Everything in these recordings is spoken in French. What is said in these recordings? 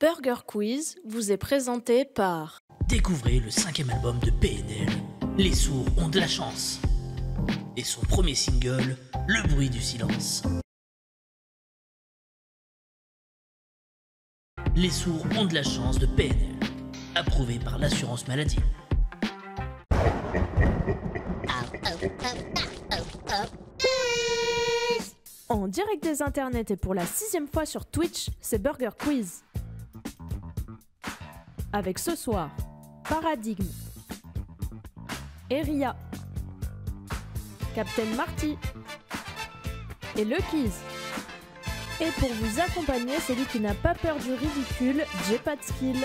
Burger Quiz vous est présenté par... Découvrez le 5e album de PNL, Les Sourds ont de la chance. Et son premier single, Le bruit du silence. Les Sourds ont de la chance de PNL, approuvé par l'assurance maladie. En direct des internets et pour la 6e fois sur Twitch, c'est Burger Quiz. Avec ce soir, Paradigme, Eria, Captain Marty et Lucky's. Et pour vous accompagner, celui qui n'a pas peur du ridicule, j'ai pas de skill.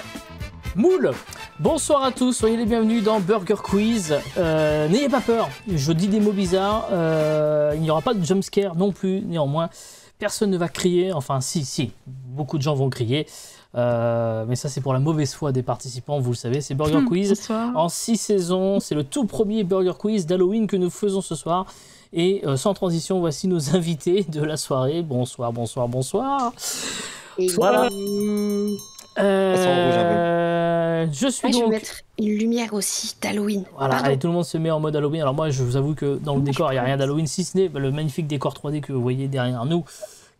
Moule. Bonsoir à tous, soyez les bienvenus dans Burger Quiz. N'ayez pas peur, je dis des mots bizarres, il n'y aura pas de jumpscare non plus, néanmoins. Personne ne va crier, enfin si, beaucoup de gens vont crier. Mais ça c'est pour la mauvaise foi des participants, vous le savez, c'est Burger Quiz. Bonsoir. En 6 saisons, c'est le tout premier Burger Quiz d'Halloween que nous faisons ce soir. Et sans transition, voici nos invités de la soirée. Bonsoir. Et Voilà. Je suis je vais donc... mettre une lumière aussi d'Halloween. Voilà, Pardon. allez, tout le monde se met en mode Halloween. Alors moi, je vous avoue que dans le décor, il n'y a rien d'Halloween, si ce n'est le magnifique décor 3D que vous voyez derrière nous,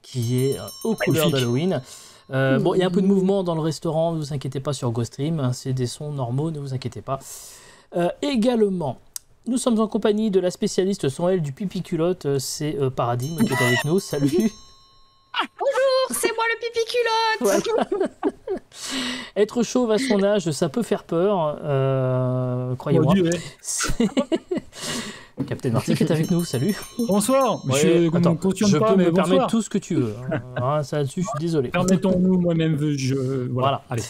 qui est aux couleurs d'Halloween. Bon, il y a un peu de mouvement dans le restaurant, ne vous inquiétez pas sur GoStream, hein, c'est des sons normaux, ne vous inquiétez pas. Également, nous sommes en compagnie de la spécialiste son elle du pipi culotte, c'est Paradigme qui est avec nous. Salut. Bonjour, c'est moi le pipi culotte. Voilà. Être chauve à son âge, ça peut faire peur, croyez-moi. C'est- Captain Marty qui est avec nous, salut. Bonsoir, Ouais, je attends, ne cautionne je pas, peux mais me permettre bonsoir. tout ce que tu veux. Ça là-dessus, je suis désolé. Permettons-nous, moi-même, Voilà. Allez.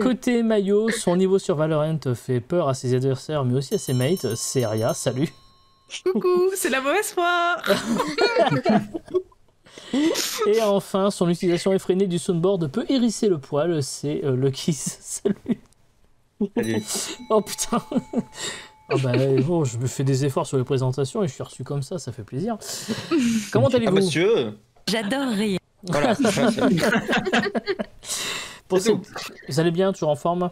Côté maillot, son niveau sur Valorant fait peur à ses adversaires, mais aussi à ses mates. C'est Aria, salut. Coucou, c'est la mauvaise foi. Et enfin, son utilisation effrénée du soundboard peut hérisser le poil. C'est Lucky. Salut. Salut. Oh putain. Ah bah bon, je me fais des efforts sur les présentations et je suis reçu comme ça fait plaisir. Comment Ah allez-vous? monsieur. J'adore rire. Voilà. Vous allez bien, toujours en forme?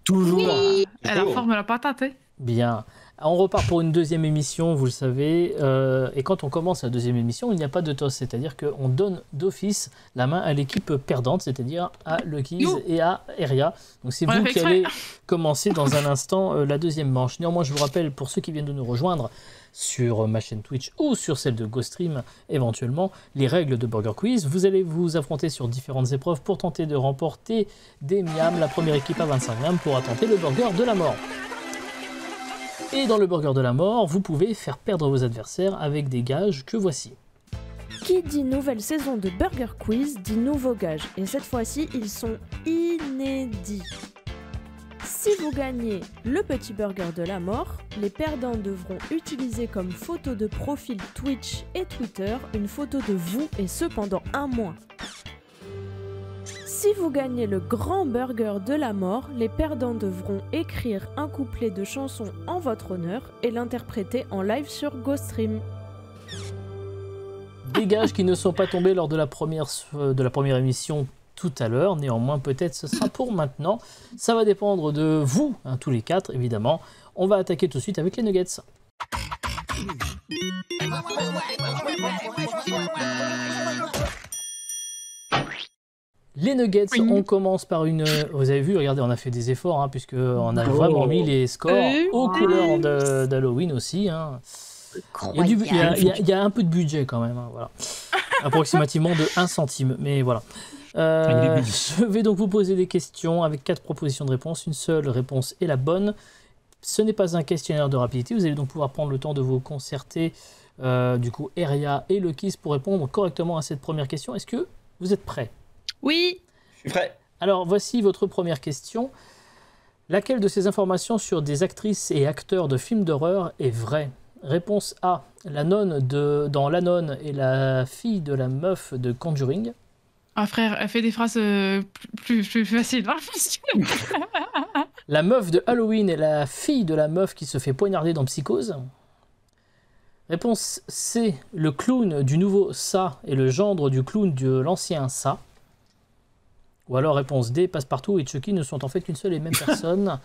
Toujours. Elle a forme la patate, hein. Bien. On repart pour une deuxième émission, vous le savez. Et quand on commence la deuxième émission, il n'y a pas de toss. C'est-à-dire qu'on donne d'office la main à l'équipe perdante, c'est-à-dire à Lucky's et à Eria. Donc c'est On l'a vous fait qui exprès. allez commencer dans un instant la deuxième manche. Néanmoins, je vous rappelle, pour ceux qui viennent de nous rejoindre sur ma chaîne Twitch ou sur celle de GoStream éventuellement, les règles de Burger Quiz. Vous allez vous affronter sur différentes épreuves pour tenter de remporter des miams. La première équipe à 25 miams pourra tenter le burger de la mort. Et dans le burger de la mort, vous pouvez faire perdre vos adversaires avec des gages que voici. Qui dit nouvelle saison de Burger Quiz dit nouveaux gages. Et cette fois-ci, ils sont inédits. Si vous gagnez le petit burger de la mort, les perdants devront utiliser comme photo de profil Twitch et Twitter une photo de vous et ce pendant un mois. Si vous gagnez le grand burger de la mort, les perdants devront écrire un couplet de chanson en votre honneur et l'interpréter en live sur GoStream. Des gages qui ne sont pas tombés lors de la première émission tout à l'heure. Néanmoins, peut-être ce sera pour maintenant. Ça va dépendre de vous, hein, tous les quatre, évidemment. On va attaquer tout de suite avec les nuggets. Les nuggets, on commence par une... Vous avez vu, regardez, on a fait des efforts, hein, puisqu'on a vraiment mis les scores aux couleurs d'Halloween aussi. Hein. Il y a un peu de budget quand même, hein, voilà. Approximativement de 1 centime, mais voilà. Je vais donc vous poser des questions avec 4 propositions de réponse. Une seule réponse est la bonne. Ce n'est pas un questionnaire de rapidité. Vous allez donc pouvoir prendre le temps de vous concerter, du coup, Eria et Lucky's pour répondre correctement à cette première question. Est-ce que vous êtes prêts? Oui. Je suis prêt. Alors, voici votre première question. Laquelle de ces informations sur des actrices et acteurs de films d'horreur est vraie? Réponse A. La nonne dans La Nonne est la fille de la meuf de Conjuring. Ah frère, elle fait des phrases plus faciles. La meuf de Halloween est la fille de la meuf qui se fait poignarder dans Psychose. Réponse C. Le clown du nouveau Ça est le gendre du clown de l'ancien Ça. Ou alors réponse D, Passepartout et Chucky ne sont en fait qu'une seule et même personne.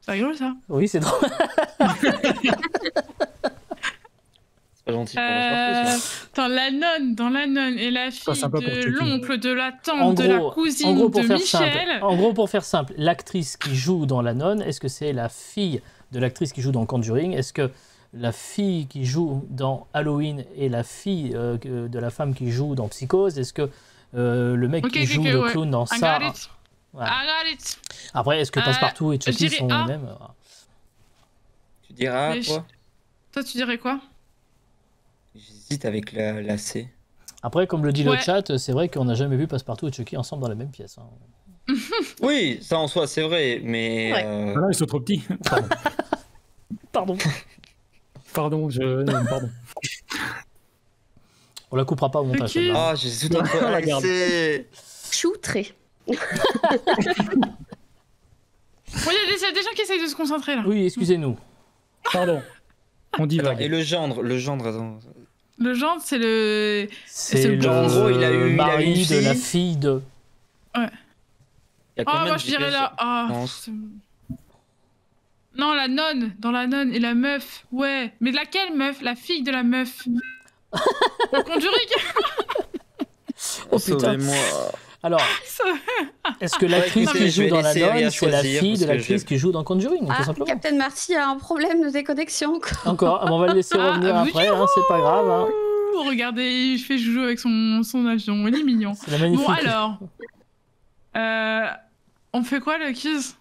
C'est rigolo ça. Oui, c'est drôle. C'est pas gentil pour le Dans la nonne et la fille sympa pour de Chucky. l'oncle, de la En tante, de la cousine gros, pour de faire Michel. pour faire simple, l'actrice qui joue dans La Nonne, est-ce que c'est la fille de l'actrice qui joue dans Conjuring? Est-ce que la fille qui joue dans Halloween est la fille de la femme qui joue dans Psychose? Est-ce que le mec qui joue le clown dans I ça... got it. Voilà. I got it. Après, est-ce que Passepartout et je Chucky dirais sont A. les mêmes? Tu diras Mais quoi? Toi, tu dirais quoi? J'hésite avec la C. Après, comme le dit le Ouais. chat, c'est vrai qu'on n'a jamais vu Passepartout et Chucky ensemble dans la même pièce. Hein. Oui, ça en soi, c'est vrai, mais... Ouais. Voilà, ils sont trop petits. Pardon. Pardon. Pardon. On la coupera pas au montage. Ok. celle-là. Ah, j'ai tout entre La A et garde. C. Choutré. Bon, il y a des gens qui essayent de se concentrer là. Oui, excusez-nous. Pardon. On dit Attends, vague. et le gendre, attends. Le genre, c'est le. C'est le le En gros, il a eu une mari de fille. la fille de... Il y a Ah, combien moi de je dirais vitesses là. Ah. Non, Non, la nonne. Dans la nonne et la meuf. Ouais. Mais laquelle meuf? La fille de la meuf. Conjuring. Oh, putain. sauvez-moi. Alors, est-ce que l'actrice écoutez, qui je joue vais dans La laisser Ria Nonne, c'est la choisir, fille parce de que l'actrice j'ai- qui joue dans Conjuring, tout Ah, simplement. Captain Marty a un problème de déconnexion. quoi. Encore, on va le laisser revenir Ah, après, hein, c'est pas grave. Hein. Ouh, regardez, il fait joujou avec son avion. Il est mignon. C'est la magnifique. Bon, alors. On fait quoi le quiz?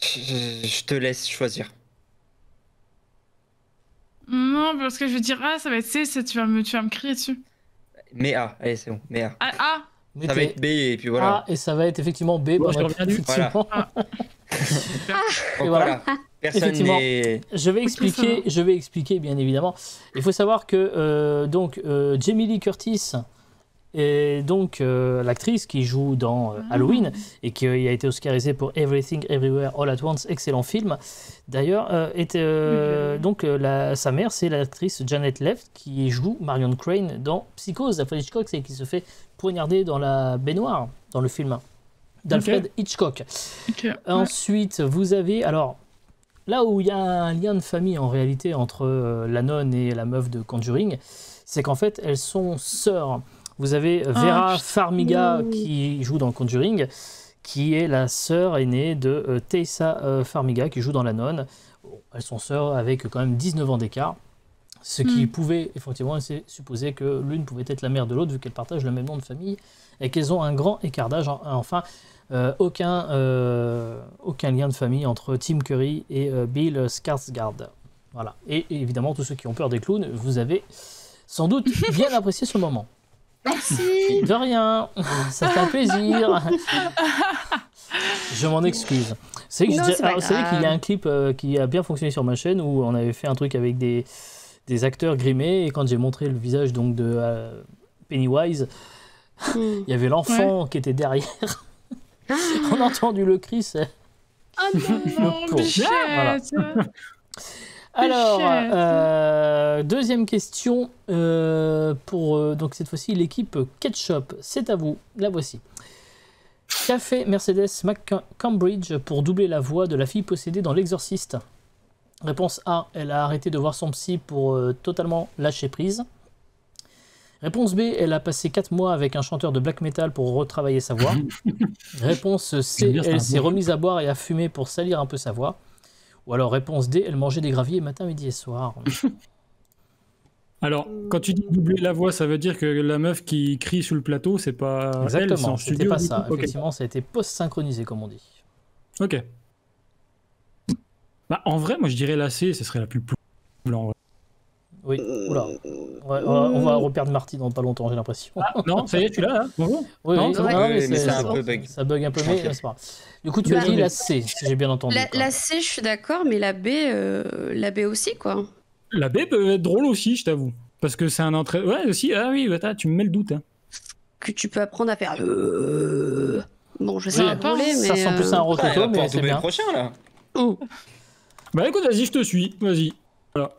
Je te laisse choisir. Non, parce que je vais dire A, ça va être C, tu vas me crier dessus. Mais A, allez, c'est bon, mais A. Ah, A. Mais Ça va t'es être B et puis voilà. A et ça va être effectivement B. Bon, pour je notre- reviens du- effectivement. Donc et voilà. Personne Effectivement. n'est... Je vais expliquer bien évidemment. Il faut savoir que Jamie Lee Curtis est donc l'actrice qui joue dans Halloween et qui a été oscarisée pour Everything Everywhere All at Once, excellent film. D'ailleurs, sa mère, c'est l'actrice Janet Leigh qui joue Marion Crane dans Psychose d'Alfred Hitchcock, c'est qui se fait poignarder dans la baignoire dans le film d'Alfred Hitchcock. Ok. Ensuite, vous avez alors là où il y a un lien de famille en réalité entre la nonne et la meuf de Conjuring, c'est qu'en fait elles sont sœurs. Vous avez Vera Farmiga qui joue dans Conjuring, qui est la sœur aînée de Tessa Farmiga qui joue dans La Nonne. Bon, elles sont sœurs avec quand même 19 ans d'écart, ce qui pouvait effectivement laisser supposer que l'une pouvait être la mère de l'autre vu qu'elles partagent le même nom de famille et qu'elles ont un grand écart d'âge. Enfin, aucun lien de famille entre Tim Curry et Bill Skarsgård. Voilà. Et évidemment, tous ceux qui ont peur des clowns, vous avez sans doute bien apprécié ce moment. Merci. De rien, ça fait un plaisir. Je m'en excuse. C'est vrai Non, c'est pas qu'il y a grave. un clip qui a bien fonctionné sur ma chaîne où on avait fait un truc avec des acteurs grimés et quand j'ai montré le visage donc de Pennywise, il y avait l'enfant qui était derrière. On a entendu le cri, c'est... Ah non, pauvre. bichette. Voilà. Alors, deuxième question pour donc cette fois-ci l'équipe Ketchup. C'est à vous, la voici. Qu'a fait Mercedes McCambridge pour doubler la voix de la fille possédée dans L'Exorciste? Réponse A, elle a arrêté de voir son psy pour totalement lâcher prise. Réponse B, elle a passé 4 mois avec un chanteur de black metal pour retravailler sa voix. Réponse C, elle s'est remise à boire et à fumer pour salir un peu sa voix. Ou alors réponse D, elle mangeait des graviers matin, midi et soir. Alors, quand tu dis doubler la voix, ça veut dire que la meuf qui crie sous le plateau, c'est pas elle, c'est Exactement, en c'était studio, pas du ça. coup. Ok. Effectivement, ça a été post-synchronisé, comme on dit. Ok. Bah, en vrai, moi je dirais la C, ce serait la plus en vrai. Oui, oula. Ouais, on va reperdre Marty dans pas longtemps, j'ai l'impression. Ah, non, ça y est, tu l'as, là Bonjour. Oui, non, oui, ça va. non, Oui, mais c'est ça bon. un peu bug. Ça bug un peu, mais Ok. c'est pas grave. Du coup, tu as Bah, dit la C, si j'ai bien entendu. quoi. La C, je suis d'accord, mais la B aussi, quoi. La B peut être drôle aussi, je t'avoue. Parce que c'est un entraînement. Ouais, aussi, ah oui, attends, tu me mets le doute. Hein. Que tu peux apprendre à faire. Bon, je sais Oui, pas voler, mais. ça sent plus un Ah, elle rototo, va mais pouvoir c'est doubler le bien. prochain, là. Oh. Bah écoute, vas-y, je te suis, vas-y. Voilà.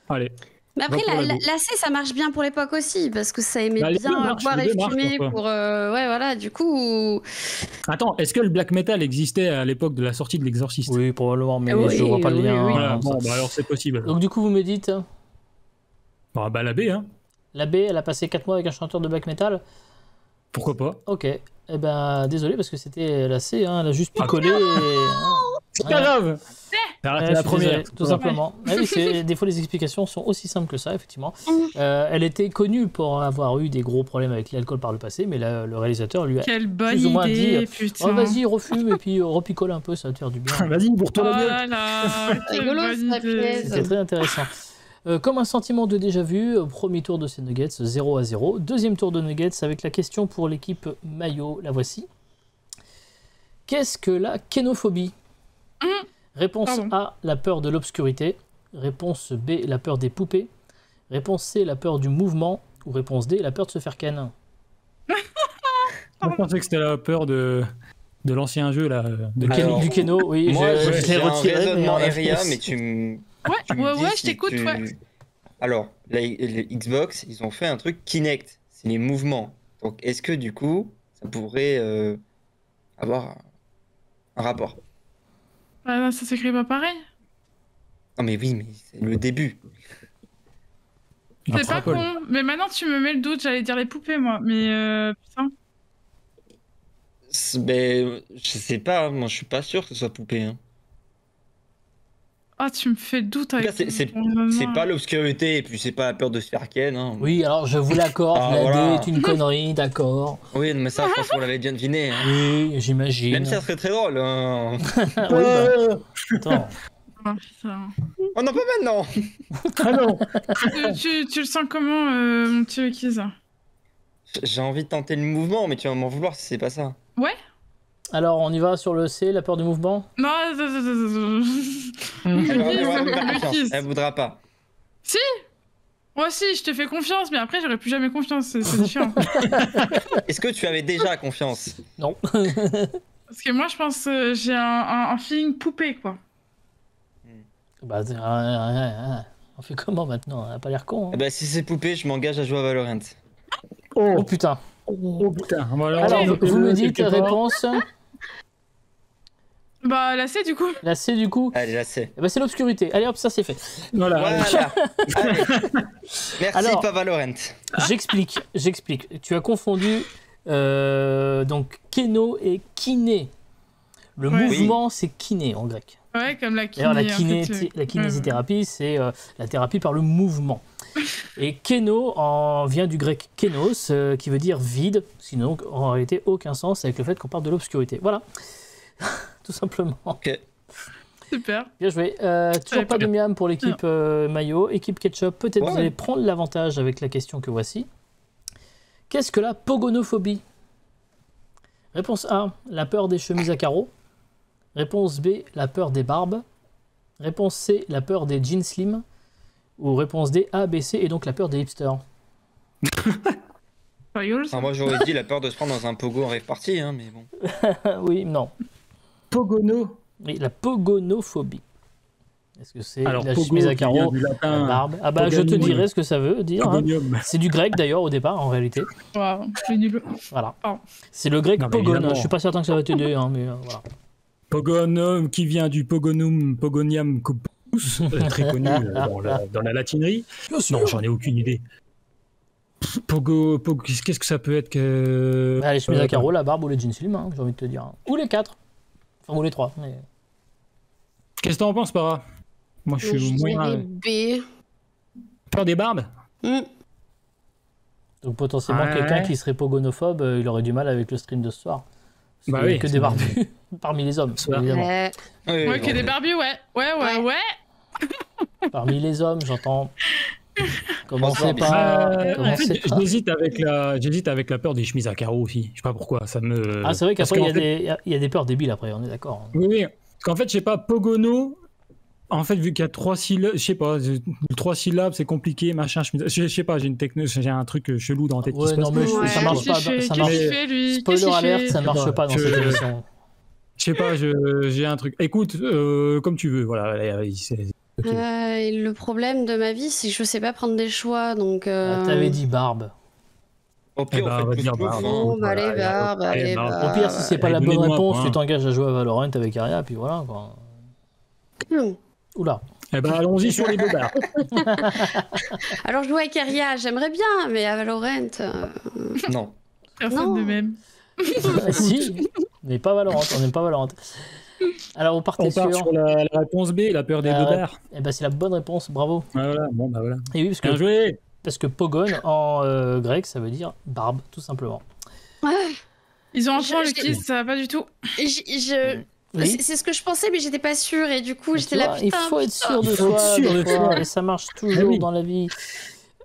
Allez. Mais après, Non, pour le la C, ça marche bien pour l'époque aussi, parce que ça aimait Bah, les deux bien marchent, boire les et deux marchent, fumer pourquoi pour... ouais, voilà, du coup... Attends, est-ce que le black metal existait à l'époque de la sortie de l'Exorciste? Oui, probablement, mais Oui, je vois pas le oui, lien. oui. Voilà, ça. bon, bah alors c'est possible. Donc du coup, vous me dites, Bah la B, hein. la B, elle a passé 4 mois avec un chanteur de black metal. Pourquoi pas? Ok. Eh ben, désolé, parce que c'était la C, hein, elle a juste picolé. C'est pas grave. T'as raté Ouais, la je suis désolé, première. tout simplement. Ah oui, des fois, les explications sont aussi simples que ça, effectivement. Elle était connue pour avoir eu des gros problèmes avec l'alcool par le passé, mais le réalisateur lui a Quelle bonne plus ou moins idée, dit putain. oh, vas-y, refume et puis repicole un peu, ça va te faire du bien. Vas-y, bourre-toi Oh la gueule. là là, quelle Rigolo, bonne ça, idée. punaise. C'était très intéressant. Comme un sentiment de déjà-vu, premier tour de ces Nuggets, 0-0. Deuxième tour de Nuggets avec la question pour l'équipe maillot, la voici. Qu'est-ce que la kénophobie? Réponse Pardon. A, la peur de l'obscurité. Réponse B, la peur des poupées. Réponse C, la peur du mouvement. Ou réponse D, la peur de se faire ken. Je pensais que c'était la peur de l'ancien jeu là. De Alors, Du Keno, oui, Moi, je l'ai j'ai un retiré. Mais raisonnement en area, réponse- mais tu me. Ouais, tu me ouais, dis ouais, si je t'écoute, tu- ouais. Alors, les Xbox, ils ont fait un truc Kinect, c'est les mouvements. Donc, est-ce que du coup, ça pourrait avoir un rapport? Ah, ça s'écrit pas pareil. Non, mais oui, mais c'est le début. Un C'est pas trapole. con, mais maintenant tu me mets le doute, j'allais dire les poupées, moi. Mais putain. Mais je sais pas, moi je suis pas sûr que ce soit poupée. Hein. Ah, tu me fais le doute En tout avec cas, c'est pas l'obscurité et puis c'est pas la peur de se faire ken. Hein. Oui, alors je vous l'accorde, Ah, la voilà. D est une connerie, d'accord. Oui, mais ça, je pense qu'on l'avait bien deviné. Hein. Oui, j'imagine. Même si ça serait très drôle. Hein. Oui, bah, attends. Ah, putain. Oh non, pas maintenant. Ah non. Tu le sens comment, mon petit Kiz? J'ai envie de tenter le mouvement, mais tu vas m'en vouloir si c'est pas ça. Alors, on y va sur le C, la peur du mouvement. Non, Elle voudra pas. moi aussi, je te fais confiance, mais après, j'aurais plus jamais confiance, c'est différent. Est-ce que tu avais déjà confiance? Non. Parce que moi, je pense j'ai un feeling poupée, quoi. Bah, on fait comment maintenant? On n'a pas l'air con. Eh ben, si c'est poupée, je m'engage à jouer à Valorant. Oh putain. Oh putain. Voilà, Alors, vous me dites quelque part. réponse. Bah, là, c'est du coup. La C du coup. Allez, là c'est. Eh ben, c'est l'obscurité. Allez hop, ça c'est fait. Voilà. Voilà. Allez. Merci, Alors- pas Valorant. J'explique. Tu as confondu donc kéno et kiné. Le Ouais. mouvement, c'est kiné en grec. Ouais, comme la kiné. D'ailleurs, en fait, la kinésithérapie, c'est la thérapie par le mouvement. Et kéno vient du grec kénos, qui veut dire vide, sinon en réalité aucun sens avec le fait qu'on parle de l'obscurité. Voilà, tout simplement. Ok. Super. Bien joué. Toujours pas de miam pour l'équipe maillot. Équipe ketchup, peut-être Ouais. vous allez prendre l'avantage avec la question que voici. Qu'est-ce que la pogonophobie? Réponse A, la peur des chemises à carreaux. Réponse B, la peur des barbes. Réponse C, la peur des jeans slim. Ou réponse D, A, B, C, et donc la peur des hipsters. Ça rigole, ça. Enfin, moi j'aurais dit la peur de se prendre dans un pogo en rêve party, hein, mais bon. Oui, non. Pogono. Oui, la pogonophobie. Est-ce que c'est Alors, la pogo, chemise à qui vient carreaux, du la latin. barbe? Ah bah je te Poganium. dirai ce que ça veut dire. Hein. Pogonium. C'est du grec d'ailleurs au départ en réalité. Waouh, je suis nul. Voilà. Pardon. C'est le grec Non, mais pogon. évidemment. Je suis pas certain que ça va t'aider, hein, mais voilà. Pogonum, qui vient du Pogonum, Pogoniam Copus, très connu dans la latinerie. Non, j'en ai aucune idée. Qu'est-ce que ça peut être que... Ah, les chemises à carreaux, la barbe ou les jeans slim, hein, j'ai envie de te dire. Hein. Ou les quatre. Enfin, ou les trois. Mais... Qu'est-ce que t'en penses, Para? Moi, je Je suis moyen... dirais B. Peur des barbes? Donc potentiellement, Ouais. quelqu'un qui serait pogonophobe, il aurait du mal avec le stream de ce soir. Parce Bah qu'il y a oui, que c'est des vrai. barbus parmi les hommes, Ça. évidemment. Oui, Ouais, que des Barbies, ouais. Ouais. Parmi les hommes, j'entends. Commencez Bonsoir, pas. En Commencez fait, pas. j'hésite avec la peur des chemises à carreaux aussi. Je sais pas pourquoi, ça me... Ah, c'est vrai Parce qu'après, qu'en fait- il y a des peurs débiles après, on est d'accord. Oui, oui. Parce qu'en fait, je sais pas, Pogono, en fait, vu qu'il y a 3 syllabes, je sais pas, 3 syllabes, c'est compliqué, machin, je sais pas, j'ai un truc chelou dans la tête qui Ouais, se non, passe. mais Ouais. ça marche pas. Qu'est-ce Ça qu'il marche. fait, lui? Spoiler Qu'est-ce qu'il alert, fait ça marche sais pas pas, dans cette émission. Je sais pas, j'ai un truc. Écoute, comme tu veux, voilà. Ok. Et le problème de ma vie, c'est que je sais pas prendre des choix, donc... T'avais dit Barbe. Au pire, Eh ben, on on va fait dire tous Barbe. hein. Bon, bah, allez, Barbe, allez, Barbe. Barbe. Au pire, si c'est pas la bonne donnez-moi un réponse, point. tu t'engages à jouer à Valorant avec Aria, puis voilà quoi. Oula. Eh ben, allons-y sur les bobards. Alors, je joue avec Aria, j'aimerais bien, mais à Valorant... Non. Personne Non. de même. Si, mais pas Valorant, on n'aime pas Valorant. Alors, vous partez On part sur la réponse B, la peur des La bobards. Eh ben, c'est la bonne réponse, bravo. Voilà, bon, bah voilà. Et oui, Bien joué. parce que Pogon en grec, ça veut dire barbe, tout simplement. Ils ont un point, Je- le kiss, ça va pas du tout. Oui. C'est ce que je pensais, mais j'étais pas sûre, et du coup, Mais j'étais tu là, vois, putain. il faut être sûr de Il faut être soi, sûr des de fois, soi. et ça marche toujours oui. dans la vie.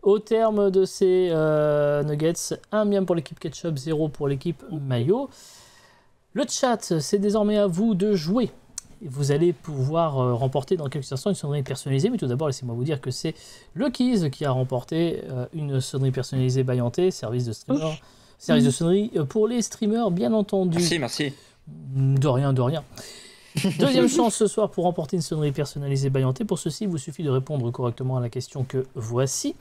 Au terme de ces nuggets, 1 miam pour l'équipe Ketchup, 0 pour l'équipe Mayo. Le chat, c'est désormais à vous de jouer. Vous allez pouvoir remporter dans quelques instants une sonnerie personnalisée, mais tout d'abord, laissez-moi vous dire que c'est le Keys qui a remporté une sonnerie personnalisée Bayanté, service de streamer, service de sonnerie pour les streamers, bien entendu. Merci. De rien, de rien. Deuxième chance ce soir pour remporter une sonnerie personnalisée Bayanté. Pour ceci, il vous suffit de répondre correctement à la question que voici.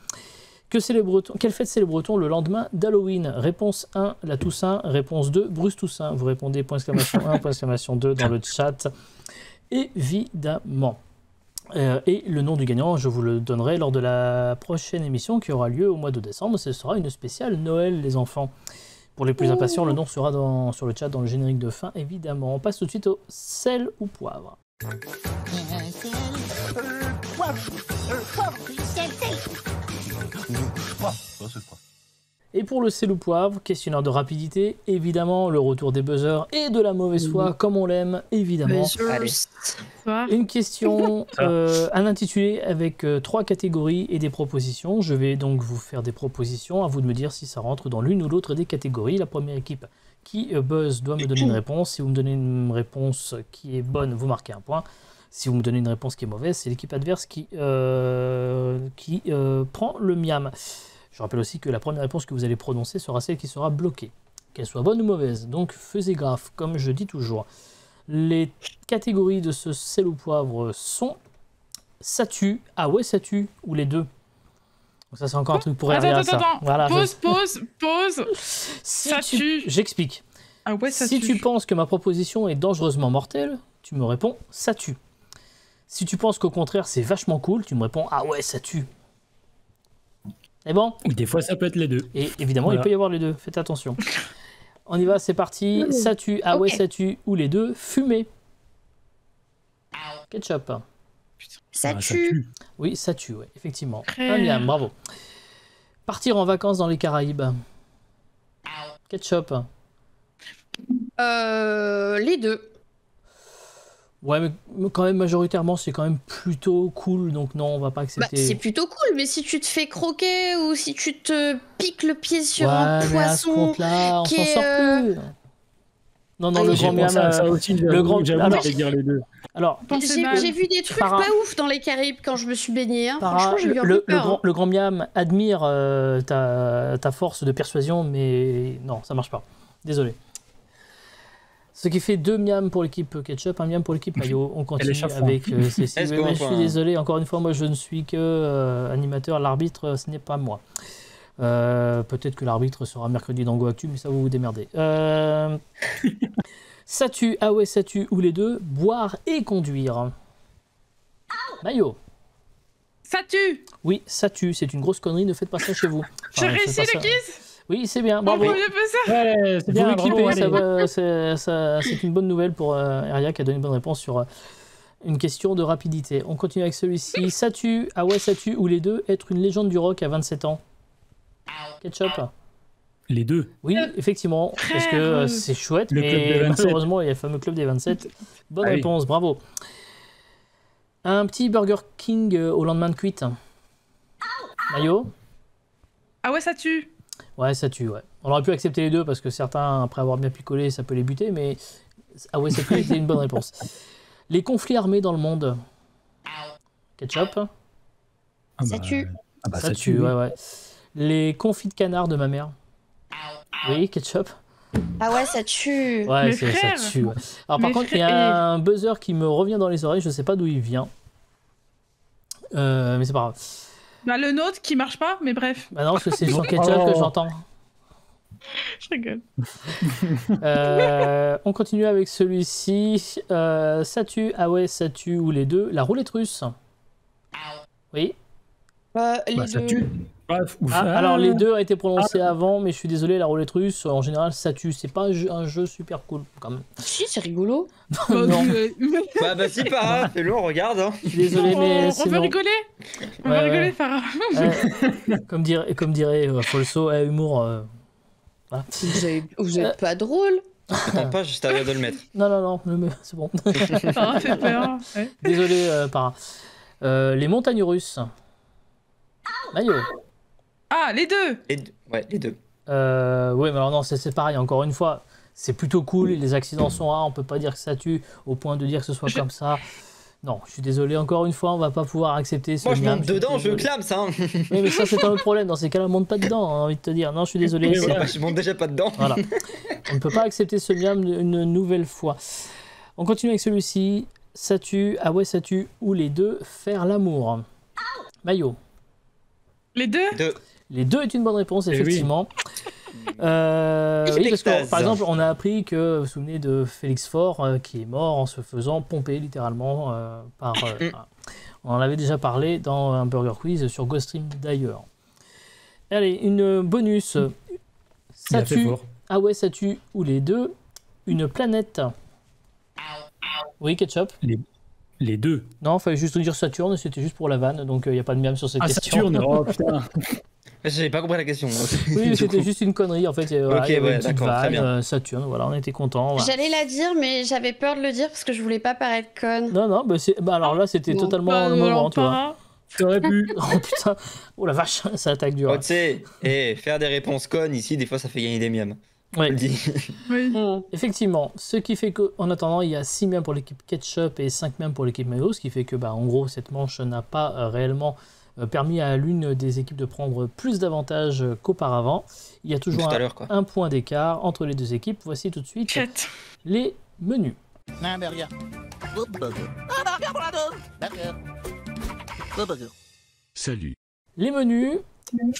Quelle fête célèbre-t-on le lendemain d'Halloween? Réponse 1, la Toussaint. Réponse 2, Bruce Toussaint. Vous répondez point exclamation 1, point exclamation 2 dans le chat. Évidemment. Et le nom du gagnant, je vous le donnerai lors de la prochaine émission qui aura lieu au mois de décembre. Ce sera une spéciale Noël, les enfants. Pour les plus impatients, le nom sera sur le chat dans le générique de fin, évidemment. On passe tout de suite au sel ou poivre. Et pour le sel ou poivre, questionnaire de rapidité, évidemment, le retour des buzzers et de la mauvaise foi, comme on l'aime, évidemment. Allez. Une question, un intitulé avec 3 catégories et des propositions. Je vais donc vous faire des propositions, à vous de me dire si ça rentre dans l'une ou l'autre des catégories. La première équipe qui buzz doit me donner une réponse. Si vous me donnez une réponse qui est bonne, vous marquez un point. Si vous me donnez une réponse qui est mauvaise, c'est l'équipe adverse qui prend le miam. Je rappelle aussi que la première réponse que vous allez prononcer sera celle qui sera bloquée, qu'elle soit bonne ou mauvaise. Donc faisez gaffe, comme je dis toujours. Les catégories de ce sel ou poivre sont ça tue, ah ouais ça tue, ou les deux. Donc ça c'est encore un truc pour Aria, ça. Attends. Voilà, Pause. si Ça tue. J'explique. Ah ouais, ça Si tue. tu penses que ma proposition est dangereusement mortelle, tu me réponds ça tue. Si tu penses qu'au contraire c'est vachement cool, tu me réponds ah ouais ça tue. Et bon. Des fois, ça peut être les deux. Et évidemment, Voilà. il peut y avoir les deux. Faites attention. On y va, c'est parti. Ça tue, ah ouais, ça tue, ou les deux. Fumée. Ketchup. Ça Ah, tue. Oui, ça tue, ouais, effectivement. Frère. Un miam, bravo. Partir en vacances dans les Caraïbes. Ketchup. Les deux. Ouais, mais quand même, majoritairement, c'est quand même plutôt cool. Donc non, on va pas Bah, accepter. c'est plutôt cool, mais si tu te fais croquer ou si tu te piques le pied sur ouais, un mais à ce poisson... compte-là, on qui s'en est, sort plus. Non, non, le J'ai grand miam. pensé à ça aussi, le grand- j'avoue, alors- j'allais dire les deux. Alors, Pensez mal. J'ai vu des trucs Para- pas ouf dans les Caraïbes quand je me suis baignée. Hein. Para, Franchement, j'ai eu un peu peur. hein. le grand miam admire ta force de persuasion, mais non, ça marche pas. Désolé. Ce qui fait 2 miams pour l'équipe Ketchup, 1 miam pour l'équipe Mayo. On continue échafouin. avec Cécile. Est-ce Mais qu'on je suis voit un- désolé, encore une fois, moi je ne suis que animateur. L'arbitre, ce n'est pas moi. Peut-être que l'arbitre sera mercredi dans Go Actu, mais ça vous vous démerdez. Ça tue, ah ouais, ça tue, ou les deux, boire et conduire. Mayo. Ça tue. Oui, ça tue, c'est une grosse connerie, ne faites pas ça chez vous. J'ai ne faites réussi pas le ça. kiss. Oui, c'est bien, On bravo. peut mieux faire ça. Ouais, c'est Vous bien, le bravo, clippez, allez. c'est une bonne nouvelle pour Aria qui a donné une bonne réponse sur une question de rapidité. On continue avec celui-ci. Ça tue, ah ouais, ça tue, ou les deux, être une légende du rock à 27 ans. Ketchup. Les deux. Oui, effectivement, parce que c'est chouette, Le club des mais 27. malheureusement, il y a le fameux club des 27. Bonne Ah oui. réponse, bravo. Un petit Burger King au lendemain de cuite. Mayo. Ah ouais, ça tue. Ouais, ça tue, ouais. On aurait pu accepter les deux parce que certains, après avoir bien picolé, ça peut les buter, mais ah ouais, ça tue était une bonne réponse. Les conflits armés dans le monde. Ketchup. Ah Ça bah, tue. Ah bah, Ça tue, oui. ouais, ouais. Les confits de canard de ma mère. Oui, Ketchup. Ah ouais, ça tue. Ouais, Mais ça frère. tue. Ouais. Alors par Mais contre, il y frère, a un buzzer qui me revient dans les oreilles, je sais pas d'où il vient. Mais c'est pas grave. Bah, le nôtre qui marche pas, mais bref. Bah non, parce que c'est sur Ketchup que j'entends. Je rigole. On continue avec celui-ci. Ça tue, ah ouais, ça tue ou les deux. La roulette russe. Oui. Les Ça deux. tue. Bref, Alors les deux ont été prononcés avant, mais je suis désolé, la roulette russe, en général, ça tue. C'est pas un jeu super cool quand même. Si, c'est rigolo. Non, Bah si, pas grave, fais-le, on regarde. Hein. je suis désolé, mais on c'est veut non. rigoler. On veut Ouais, rigoler, ouais. Farah. Comme dirait Folso, humour. Voilà. Vous êtes pas drôle. Attends pas, juste à de le mettre. Non, c'est bon. Ah, fait peur. Ouais. Désolé, Para. Les montagnes russes. Mayo. Ah, les deux. Ouais, les deux. Oui, mais alors non, c'est pareil, encore une fois. C'est plutôt cool, les accidents sont rares, on peut pas dire que ça tue au point de dire que ce soit comme ça. Non, je suis désolé, encore une fois, on va pas pouvoir accepter ce Moi, je miam, monte suis dedans, je désolé. clame ça. Hein. Oui, mais ça, c'est un autre problème. Dans ces cas-là, on monte pas dedans, hein, envie de te dire. Non, je suis désolé. Oui, Bah, je monte déjà pas dedans. Voilà. On ne peut pas accepter ce miam une nouvelle fois. On continue avec celui-ci. Ça tue, ah ouais, ça tue, ou les deux, faire l'amour. Mayo. Les deux. Deux. Les deux est une bonne réponse, Eh oui. effectivement. Oui, parce que, Extase. par exemple, on a appris que, vous vous souvenez de Félix Faure, qui est mort en se faisant pomper littéralement par... on en avait déjà parlé dans un Burger Quiz sur Ghost Stream d'ailleurs. Allez, une bonus. Il Ça a fait tue, fort. ah ouais, ça tue, ou les deux, une planète. Oui, Ketchup. Les deux. Non, il fallait juste dire Saturne, c'était juste pour la vanne, donc il n'y a pas de miam sur cette Ah, question. Saturne. Oh putain. J'avais pas compris la question. Oui, Du c'était coup. juste une connerie, en fait. Voilà, Ok, il y avait ouais, une petite d'accord, très vanne, bien. Saturne, voilà, on était contents. Voilà. J'allais la dire, mais j'avais peur de le dire parce que je voulais pas paraître conne. Non, bah, alors là, c'était Bon, totalement Bah, le alors, moment, tu vois. Farah. T'aurais pu. Oh putain, oh la vache, ça attaque dur. Oh, tu sais, faire des réponses connes ici, des fois ça fait gagner des miams. Je Ouais. le dis. Oui. Effectivement, ce qui fait qu'en attendant, il y a 6 miams pour l'équipe Ketchup et 5 miams pour l'équipe Mayo, ce qui fait que, bah, en gros, cette manche n'a pas réellement permis à l'une des équipes de prendre plus d'avantages qu'auparavant. Il y a toujours Tout à l'heure, quoi. un point d'écart entre les deux équipes. Voici tout de suite Chat. les menus. Un burger. Good burger. Un burger pour la deux. Burger. Good burger. Salut. Les menus,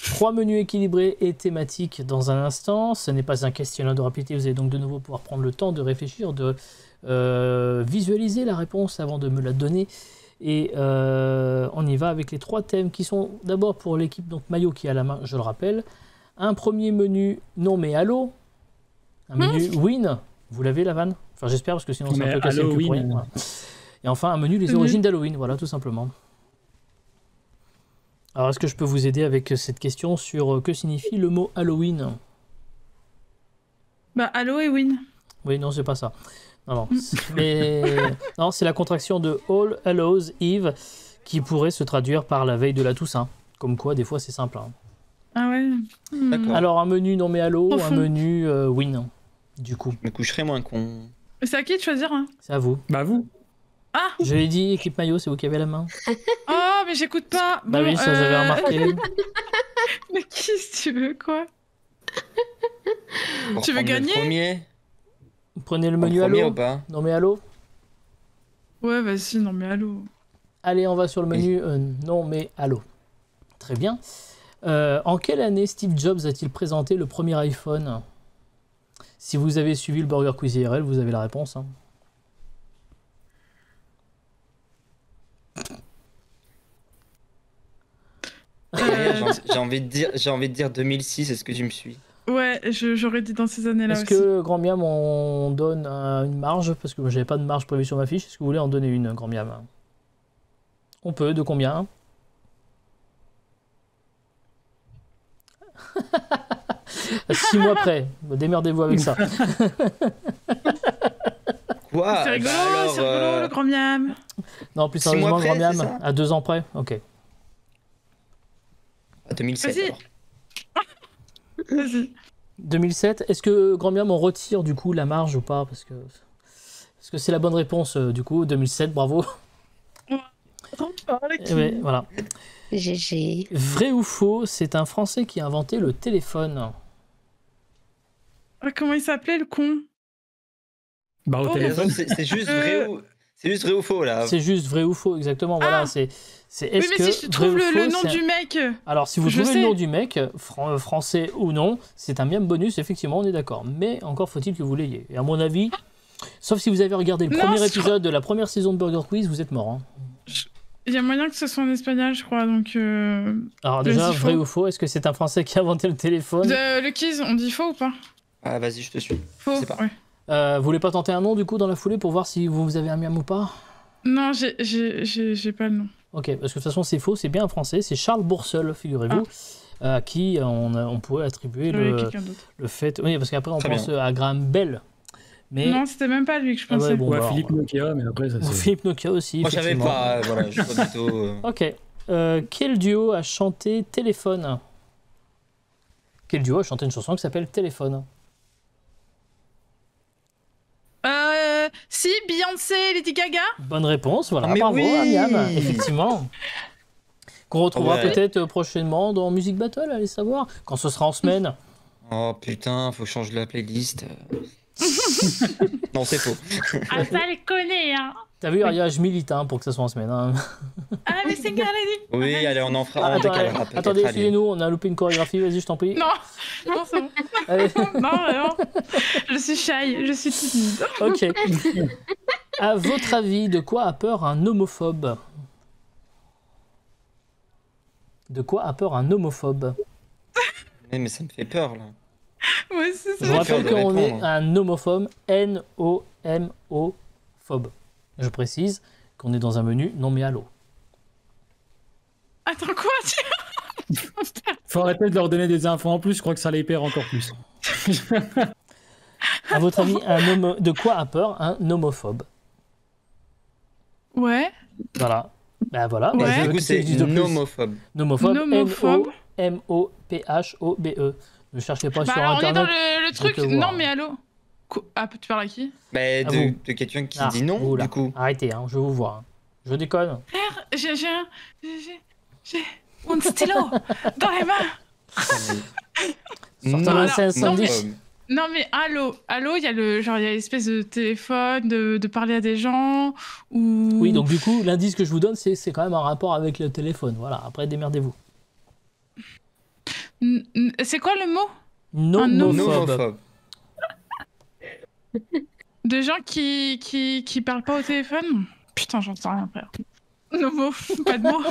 3 menus équilibrés et thématiques dans un instant. Ce n'est pas un questionnaire de rapidité, vous allez donc de nouveau pouvoir prendre le temps de réfléchir, de visualiser la réponse avant de me la donner. Et on y va avec les 3 thèmes qui sont d'abord pour l'équipe donc Mayo qui a la main, je le rappelle. Un premier menu non mais allô. Un menu win. Vous l'avez la vanne? Enfin j'espère parce que sinon c'est un Mais peu cassé le cul pour Halloween. rien. Voilà. Et enfin un menu les origines d'Halloween, voilà tout simplement. Alors est-ce que je peux vous aider avec cette question sur que signifie le mot Halloween? Bah, Halloween. Oui, non, c'est pas ça. Non. Mais non, c'est la contraction de All Hallows Eve qui pourrait se traduire par la veille de la Toussaint. Comme quoi, des fois, c'est simple. Hein. Ah ouais. D'accord. Alors, un menu non mais allô, un Profond. menu win. Du coup, Je me coucherai moins con. C'est à qui de choisir, hein? c'est à vous. Bah vous. Ah. Je l'ai dit, équipe maillot, c'est vous qui avez la main. Oh, mais j'écoute pas. Bah Bon, oui, ça j'avais remarqué. Mais qui si tu veux, quoi? Pour Tu veux prendre le gagner premier, Prenez le en menu premier allô. ou pas? Non mais allô. Ouais, vas-y, non mais allô. Allez, on va sur le menu non mais allô. Très bien. En quelle année Steve Jobs a-t-il présenté le premier iPhone? Si vous avez suivi le Burger Quiz IRL, vous avez la réponse. Hein. J'ai envie de dire 2006, est-ce que je me suis? Ouais, j'aurais dit dans ces années-là Est-ce aussi. que, Grand Miam, on donne une marge? Parce que moi, j'avais pas de marge prévue sur ma fiche. Est-ce que vous voulez en donner une, Grand Miam? On peut, de combien? À 6 mois près. Démerdez-vous avec ça. Quoi? C'est rigolo, Bah alors, c'est rigolo, le grand miam. Non, plus 6 mois sérieusement, près, Grand Miam, c'est ça à 2 ans près? Ok. 2007 Vas-y. alors. Vas-y. 2007, est-ce que, Grand Miam, on retire du coup la marge ou pas? Parce que c'est la bonne réponse, du coup. 2007, bravo. Eh ouais, voilà. GG. Vrai ou faux, c'est un Français qui a inventé le téléphone. Ah, comment il s'appelait, le con? Bah au Oh, téléphone. C'est juste vrai ou C'est juste vrai ou faux, là. C'est juste vrai ou faux, exactement. Voilà, c'est Oui, est-ce mais que si je trouve vrai ou le faux, nom c'est- du mec. Alors, si vous Je trouvez le sais. nom du mec, français ou non, c'est un miam bonus, effectivement, on est d'accord. Mais encore faut-il que vous l'ayez. Et à mon avis, sauf si vous avez regardé le Non, premier je épisode de la première saison de Burger Quiz, vous êtes mort. Hein. Il y a moyen que ce soit en espagnol, je crois, donc... Alors Vas-y, déjà, vrai faux. ou faux, est-ce que c'est un français qui a inventé le téléphone? Le quiz, on dit faux ou pas? Ah, vas-y, je te suis. Faux, Je sais pas. ouais. Vous voulez pas tenter un nom, du coup, dans la foulée, pour voir si vous avez un miam ou pas? Non, j'ai pas le nom. Ok, parce que de toute façon, c'est faux, c'est bien un français, c'est Charles Bourseul, figurez-vous, à qui on pourrait attribuer J'avais quelqu'un d'autre. le fait... Oui, parce qu'après, on Très pense à Graham Bell. Mais... Non, c'était même pas lui que je Ah ouais, pensais. bon, Ouais, bah, Philippe Nokia, mais après, ça Bon, c'est. Philippe Nokia aussi, Moi, je savais effectivement. pas, voilà, je suis pas plutôt. Ok. Quel duo a chanté Téléphone? Quel duo a chanté une chanson qui s'appelle Téléphone? Si, Beyoncé, Lady Gaga. Bonne réponse, voilà. Ah, mais Bravo, oui. Amiam, effectivement. Qu'on retrouvera Ouais. peut-être prochainement dans Music Battle, allez savoir, quand ce sera en semaine. Oh putain, faut changer la playlist. Non, c'est faux. Ah, ça les connaît, hein. T'as vu, Aria, je milite hein, pour que ça soit en semaine. Hein. Ah, mais c'est Lady. Oui, allez, on en fera. Ah, On décalera peut-être. attendez, allez. suivez-nous, on a loupé une chorégraphie, vas-y, je t'en prie. Non, non, c'est bon. Allez. Non, vraiment. Je suis shy, je suis timide. Ok. À votre avis, de quoi a peur un homophobe? De quoi a peur un homophobe? Mais ça me fait peur, là. Moi aussi, Je c'est vous J'ai rappelle peur de qu'on est répondre. un homophobe, N-O-M-O, phobe. Je précise qu'on est dans un menu non mais allô. Attends, quoi Faut arrêter de leur donner des infos en plus, je crois que ça les perd encore plus. À votre avis, de quoi a peur un homophobe? Ouais. Voilà. Ben voilà. Ouais. Ben, je veux Du coup, que c'est tu dises de plus. nomophobe. Nomophobe. Nomophobe. N-O-M-O-P-H-O-B-E. Ne cherchez pas Bah sur alors, on est dans internet. le truc. te voir. Non, mais allô. Ah, tu parles à qui? Bah, À de vous. quelqu'un qui Ah, dit non, oula. du coup. Arrêtez, hein, je vous vois. hein. Je déconne. J'ai un stylo dans les mains. Sortez le 510. Non, mais allô, il y a l'espèce de téléphone, de parler à des gens, ou... Oui, donc du coup, l'indice que je vous donne, c'est quand même un rapport avec le téléphone. Voilà, après, démerdez-vous. C'est quoi le mot? Nomophobe. Nomophobe. De gens qui parlent pas au téléphone? Putain, j'en sais rien, frère. No mots, pas de mots.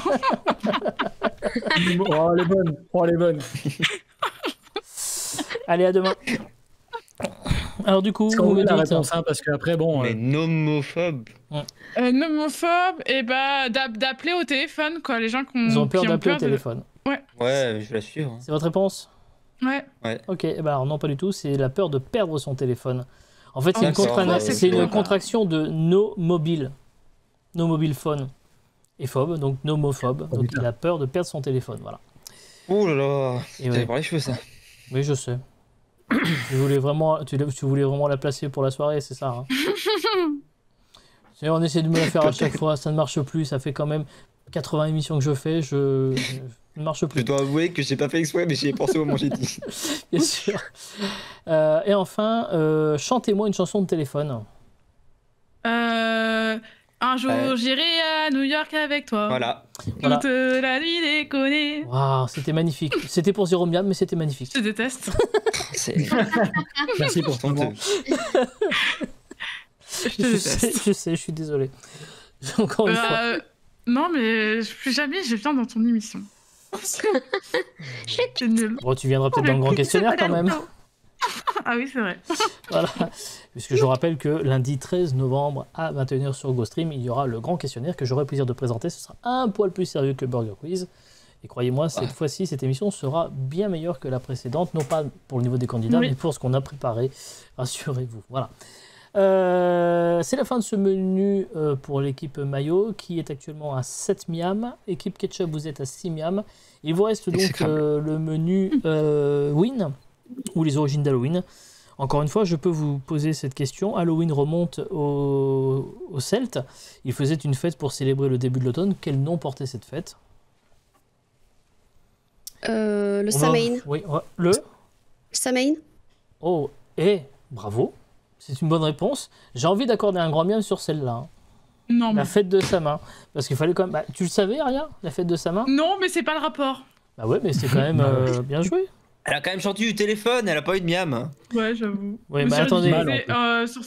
Oh, elle est bonne. Oh, elle est bonne. Allez, à demain. Alors du coup, C'est vous me la dites... réponse, hein, parce qu'après, bon. Mais nomophobe. Nomophobe, et bah d'appeler au téléphone, quoi. Les gens qui Ils ont peur qui d'appeler au de- téléphone. Ouais, je vais la suivre. hein. C'est votre réponse? Ouais. Ok, eh ben alors non, pas du tout. C'est la peur de perdre son téléphone. En fait, c'est Oh, une, d'accord, ouais, c'est c'est une cool. contraction de no mobile. No mobile phone. Et phobe, donc nomophobe. Oh, Donc putain. il a peur de perdre son téléphone. Voilà. Ouh là là. Et T'avais ouais. par les cheveux, ça. Oui, je sais. tu voulais vraiment la placer pour la soirée, c'est ça hein. On essaie de me la faire à chaque fois, ça ne marche plus. Ça fait quand même 80 émissions que je fais, je ne marche Je plus. dois avouer que j'ai pas fait exprès, mais j'y ai pensé au moment où j'ai dit. Bien sûr. Et enfin, chantez-moi une chanson de téléphone. Un jour, Ouais. j'irai à New York avec toi. Voilà. Voilà. Toute la nuit déconner. Waouh, c'était magnifique. C'était pour Jérôme Miam, mais c'était magnifique. Je te déteste. C'est Merci pour ton honteux. mot. Je te déteste. Je sais, je suis désolé. Encore une fois. Non, mais plus jamais je viens dans ton émission. C'est nul. Bon, tu viendras peut-être dans le grand questionnaire quand même. Ah oui, c'est vrai. Voilà. Puisque je rappelle que lundi 13 novembre à 21h sur GoStream, il y aura le grand questionnaire que j'aurai le plaisir de présenter. Ce sera un poil plus sérieux que Burger Quiz. Et croyez-moi, cette fois-ci, cette émission sera bien meilleure que la précédente. Non pas pour le niveau des candidats, Oui. mais pour ce qu'on a préparé. Rassurez-vous. Voilà. C'est la fin de ce menu pour l'équipe Mayo qui est actuellement à 7 miam. Équipe Ketchup, vous êtes à 6 miam. Il vous reste donc Exécrable. le menu Win ou les origines d'Halloween. Encore une fois, je peux vous poser cette question. Halloween remonte aux Celtes. Ils faisaient une fête pour célébrer le début de l'automne. Quel nom portait cette fête? Le On va- Samhain. Oui, le... Samhain. Oh, bravo. C'est une bonne réponse. J'ai envie d'accorder un grand miam sur celle-là. hein. Non, mais... La fête de sa main. Parce qu'il fallait quand même... Bah, tu le savais, Aria, la fête de sa main? Non, mais c'est pas le rapport. Bah ouais, mais c'est quand même bien joué. Elle a quand même chanté du téléphone, elle a pas eu de miam. Hein. Ouais, j'avoue. Ouais, Mais mais attendez. sur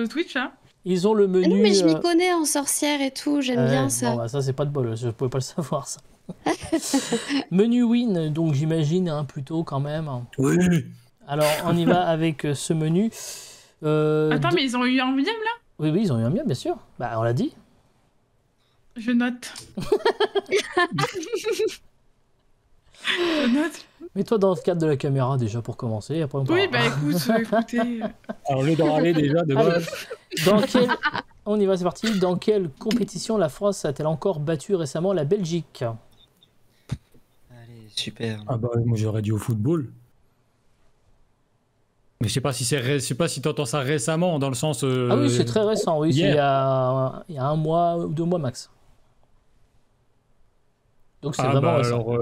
Twitch, hein. Ils ont le Mais menu... non, mais je m'y connais en sorcière et tout, j'aime bien ça. Bon, bah, ça, c'est pas de bol, je pouvais pas le savoir, ça. Menu win, donc j'imagine, hein, plutôt quand même. Oui. Alors, on y va avec ce menu. Attends, mais ils ont eu un miam, là? Oui, ils ont eu un miam, bien sûr. Bah, on l'a dit. Je note. Je note. Mets-toi dans le cadre de la caméra, déjà, pour commencer. Après, on Oui, parlera. bah écoutez... Alors, le râler déjà, de base. Dans quel... On y va, c'est parti. Dans quelle compétition la France a-t-elle encore battu récemment la Belgique? Allez, super. Ah bah, moi, j'aurais dit au football. Mais je sais pas si t'entends ça récemment, dans le sens... Ah oui, c'est très récent, oui. C'est hier. il y a 1 mois ou 2 mois max. Donc c'est Ah vraiment bah, récent. alors,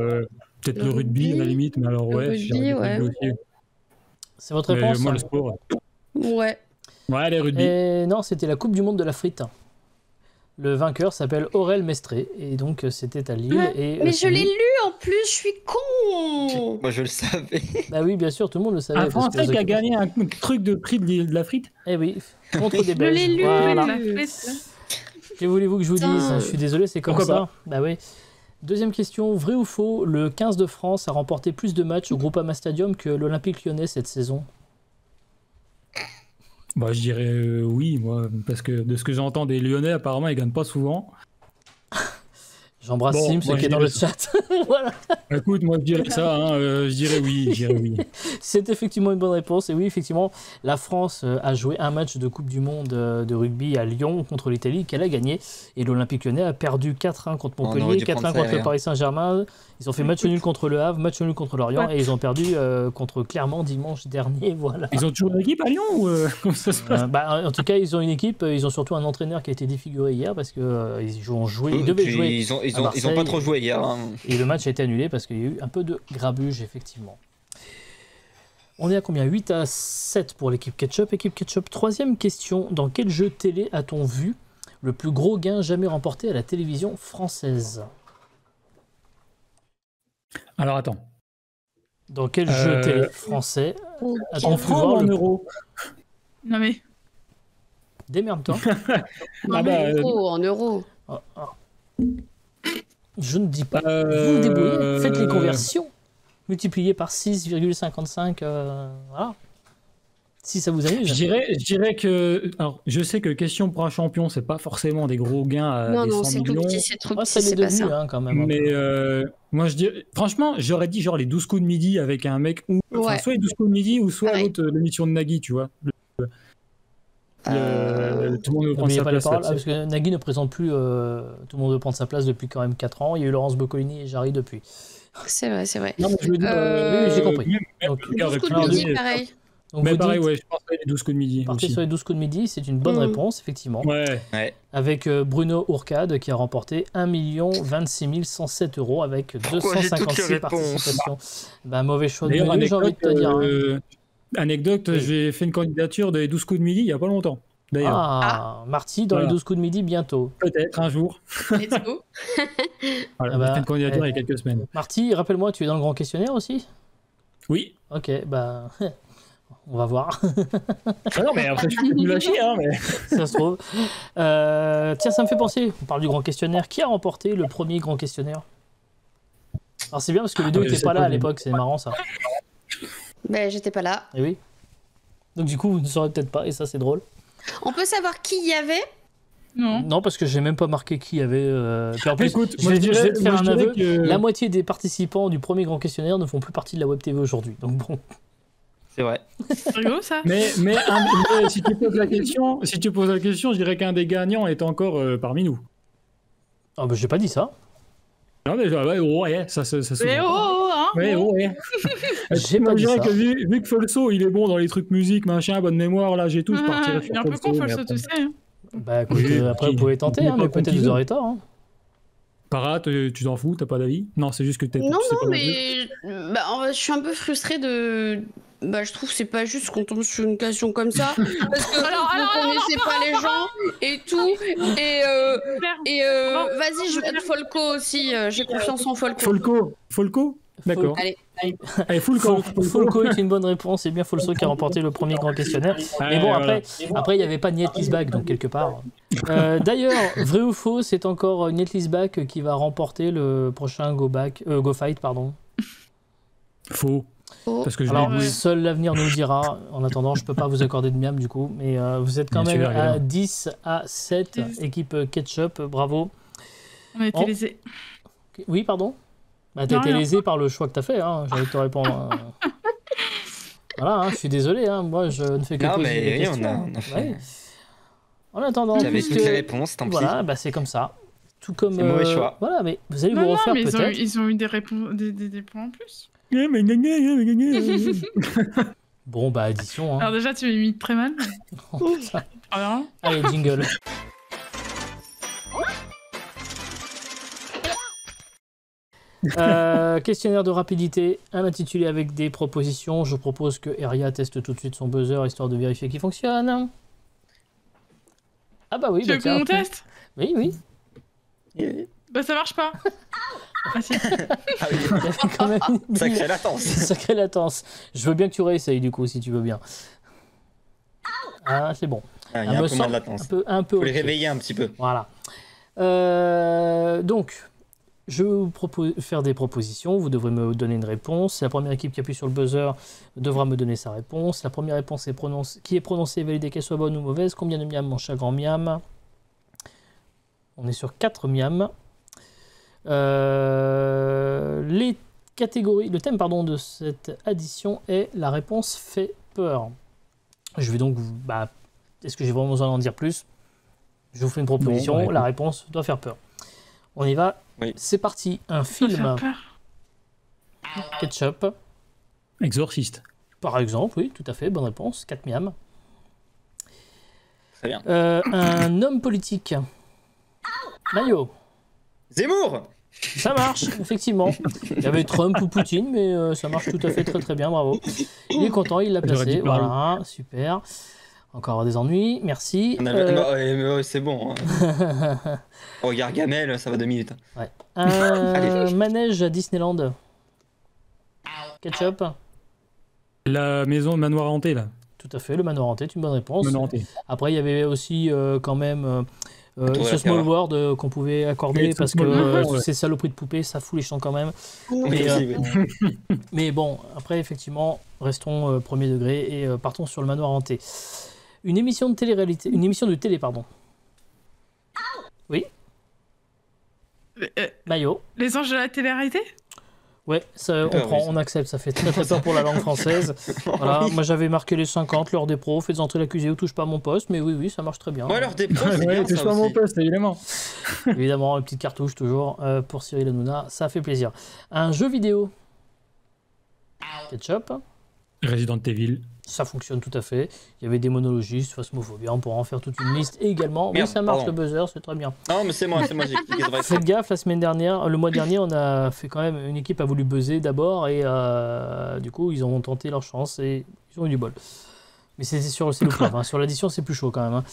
peut-être Le le rugby, à la limite, mais alors Le ouais. rugby, j'irais ouais. rugby aussi. C'est votre Mais réponse? moi, le sport. Ouais. Ouais, les rugby. Et non, c'était la Coupe du Monde de la frite. Le vainqueur s'appelle Aurel Mestré, et donc c'était à Lille. Et, Mais je l'ai lu en plus, je suis con. Moi je le savais. Bah oui, bien sûr, tout le monde le savait. Un parce que Français vous qui a occupez- gagné un truc de prix de la frite. Eh oui, contre des Je Belges. l'ai lu. Voilà. La frite, là. Que voulez-vous que je vous dise? Putain. Je suis désolé, c'est comme Pourquoi ça. Bah oui. Deuxième question, vrai ou faux, le 15 de France a remporté plus de matchs au Groupama Stadium que l'Olympique Lyonnais cette saison? Bah, je dirais oui, moi, parce que de ce que j'entends des Lyonnais, apparemment, ils gagnent pas souvent. J'embrasse Bon, Sims moi, qui est je dans le dirais chat. Voilà. Écoute, moi, je dirais ça, hein, je dirais oui. C'est effectivement une bonne réponse. Et oui, effectivement, la France a joué un match de Coupe du Monde de rugby à Lyon contre l'Italie qu'elle a gagné. Et l'Olympique Lyonnais a perdu 4-1 contre On Montpellier, aurait dû 4-1 prendre ça contre le derrière. Paris Saint-Germain. Ils ont fait match nul contre le Havre, match nul contre Lorient. Ouais. Et ils ont perdu contre Clermont dimanche dernier. Voilà. Ils ont toujours une équipe à Lyon ou comment ça se passe? Bah, en tout cas, ils ont une équipe. Ils ont surtout un entraîneur qui a été défiguré hier parce qu'ils ils devaient Puis jouer. Ils ont à pas trop Marseille. joué hier. Hein. Et le match a été annulé parce qu'il y a eu un peu de grabuge, effectivement. On est à combien? 8-7 pour l'équipe Ketchup. Équipe Ketchup, troisième question. Dans quel jeu télé a-t-on vu le plus gros gain jamais remporté à la télévision française? Alors, attends. Dans quel jeu télé français a-t-on En pu francs ou voir en le... euros? Non, mais... Démerde-toi. Ah bah, En euros. Oh, oh. Je ne dis pas. Vous vous débrouillez. Faites les conversions. Multiplié par 6,55. Voilà. Si ça vous amuse. je dirais que... Alors, je sais que question pour un champion, c'est pas forcément des gros gains à Non, des non, 100 c'est tout millions. petit, c'est trop Ah, petit, ça l'est c'est pas devenu, ça. hein, quand même. un Mais peu. moi, je dirais... Franchement, j'aurais dit genre les 12 coups de midi avec un mec... Enfin, Ouais. soit les 12 coups de midi ou soit Pareil. l'autre, l'émission de Nagui, tu vois. Tout le monde veut prendre N'oubliez sa pas les place paroles, là-dessus. parce que Nagui ne présente plus. Tout le monde veut prendre sa place depuis quand même 4 ans. Il y a eu Laurence Boccolini et Jarry depuis. C'est vrai, c'est vrai. Non, mais je veux dire, Oui, j'ai compris. Même Donc, le gars aurait 12 coups pu de le midi, donner. pareil. donc Mais vous pareil, dites, ouais, je pense que les 12 coups de midi partez aussi. sur les 12 coups de midi, c'est une bonne réponse, effectivement. Ouais. Ouais. Avec Bruno Ourcade qui a remporté 1 26 107 € avec Pourquoi j'ai toutes les 256 réponses participations. Bah, mauvais choix de D'ailleurs, menu, j'ai envie de te dire. hein. Anecdote, Oui. j'ai fait une candidature des 12 coups de midi il y a pas longtemps. D'ailleurs, Marty dans Voilà. les 12 coups de midi bientôt. peut-être un jour. Let's go. Voilà, Ah bah, j'ai fait une candidature il y a quelques semaines. Marty, rappelle-moi, tu es dans le grand questionnaire aussi? Oui. Ok, bah. On va voir. Ah non, mais après, je peux plus lâcher, hein. Mais... Ça se trouve. Tiens, ça me fait penser, on parle du grand questionnaire. Qui a remporté le premier grand questionnaire? Alors c'est bien parce que les deux je n'étaient sais pas là pas, à mais- l'époque, c'est marrant ça. Ben, j'étais pas là. Et oui. Donc du coup, vous ne saurez peut-être pas, et ça c'est drôle. On peut savoir qui y avait? Non. Non, parce que j'ai même pas marqué qui y avait. Puis en plus, Écoute, je moi, vais, je je dirais- vais te faire moi, un je dirais aveu. que- La moitié des participants du premier grand questionnaire ne font plus partie de la Web TV aujourd'hui. Donc bon. C'est vrai. C'est rigolo, ça. mais si tu poses la question, je dirais qu'un des gagnants est encore parmi nous. Ah bah j'ai pas dit ça. Non, mais ouais, ça se Mais oh, hein. Ouais, ouais. J'ai Moi, pas je dit dirais ça. que vu que Folso, il est bon dans les trucs musique, machin, bonne mémoire, là, j'ai tout, je partirais Il sur est un peu Folso. con, mais Folso, après- tu sais. hein. Bah écoute, Oui, après qui- vous pouvez tenter, qui hein, n'est mais pas peut-être conquis. vous aurez tort. Hein. Para, tu t'en fous, t'as pas d'avis? Non, c'est juste que tu sais Non, pas le jeu. mais je suis un peu frustrée de. Je trouve que c'est pas juste qu'on tombe sur une question comme ça. Parce que vous connaissez pas les gens et tout. Vas-y, je vais être Folco aussi. J'ai confiance en Folco. Folco? D'accord. Allez. Allez, Folco. Folco est une bonne réponse. C'est bien Folco qui a remporté le premier grand questionnaire. Mais bon, après, il n'y avait pas Nietlisbach, donc quelque part. D'ailleurs, vrai ou faux, c'est encore Nietlisbach qui va remporter le prochain Go Fight, pardon. Faux. Parce que Alors, seul l'avenir nous le dira. En attendant, je peux pas vous accorder de miam du coup, mais vous êtes quand même à 10 à 7, équipe Ketchup, bravo. On a été lésés. Oui, pardon. Bah, t'as été lésé par le choix que t'as fait, hein. J'allais te répondre. Voilà, hein, je suis désolé, hein. Moi je ne fais que poser des questions. On a fait... Ouais. En attendant, j'avais toutes les réponses, tant pis. Voilà, bah, c'est comme ça. Tout comme. C'est mauvais choix. Voilà, mais vous allez vous refaire peut-être. Ils ont eu des réponses, des points en plus. Bon, bah, addition. Hein. Alors, déjà, tu m'imites très mal. Oh, allez, jingle. Questionnaire de rapidité, un intitulé avec des propositions. Je propose que Eria teste tout de suite son buzzer histoire de vérifier qu'il fonctionne. Ah bah oui, tu veux qu'on teste? Oui, oui. Bah ça marche pas. Ah si. Ah oui. Quand même Sacrée latence. Sacrée latence. Je veux bien que tu réessayes du coup si tu veux bien. Ah c'est bon. Ah, il y a un peu moins de latence. Un peu. Faut les réveiller un petit peu. Voilà. Donc, je vais vous faire des propositions. Vous devrez me donner une réponse. La première équipe qui appuie sur le buzzer devra me donner sa réponse. La première réponse qui est prononcée et validée, qu'elle soit bonne ou mauvaise. Combien de miam mange chaque grand miam? On est sur 4 miam. Le thème de cette addition est la réponse fait peur. Je vais donc est-ce que j'ai vraiment besoin d'en dire plus? Je vous fais une proposition, non, la réponse doit faire peur. On y va, oui. C'est parti. Un film Ketchup. Exorciste. Par exemple, oui, tout à fait, bonne réponse, 4 miam. Très bien. Un homme politique. Mayo. Zemmour. Ça marche, effectivement. Il y avait Trump ou Poutine, mais ça marche tout à fait très très bien, bravo. Il est content, il l'a placé, voilà, super. Encore des ennuis, merci. C'est bon. Oh, Gargamel, ça va 2 minutes. Ouais. Un manège à Disneyland. Ketchup. La maison manoir hanté, là. Tout à fait, le manoir hanté, c'est une bonne réponse. Manoir hanté. Après, il y avait aussi quand même ce Small World qu'on pouvait accorder parce que ces saloperies de poupées, ça fout les champs quand même. Mais bon, après, effectivement, restons premier degré et partons sur le manoir hanté. Une émission de télé-réalité. Une émission de télé, pardon. Oui. Mayo. Les anges de la télé-réalité? Ouais, ça, on accepte, ça fait très très peur pour la langue française. Voilà, moi j'avais marqué les 50, l'heure des pros, faites entrer l'accusé ou touche pas à mon poste, mais oui, ça marche très bien. Ouais, l'heure des pros, c'est bien, touche pas à mon poste, évidemment. Évidemment, une petite cartouche toujours pour Cyril Hanouna, ça fait plaisir. Un jeu vidéo. Ketchup. Resident Evil. Ça fonctionne tout à fait. Il y avait des monologistes, Phasmophobia, on pourra en faire toute une liste également. Merde, oui, ça marche le buzzer, c'est très bien. Non, mais c'est moi, j'ai cliqué sur Faites gaffe, le mois dernier, on a fait quand même, une équipe a voulu buzzer d'abord et du coup, ils ont tenté leur chance et ils ont eu du bol. Mais c'est le flop, hein. Sur l'addition, c'est plus chaud quand même. Hein.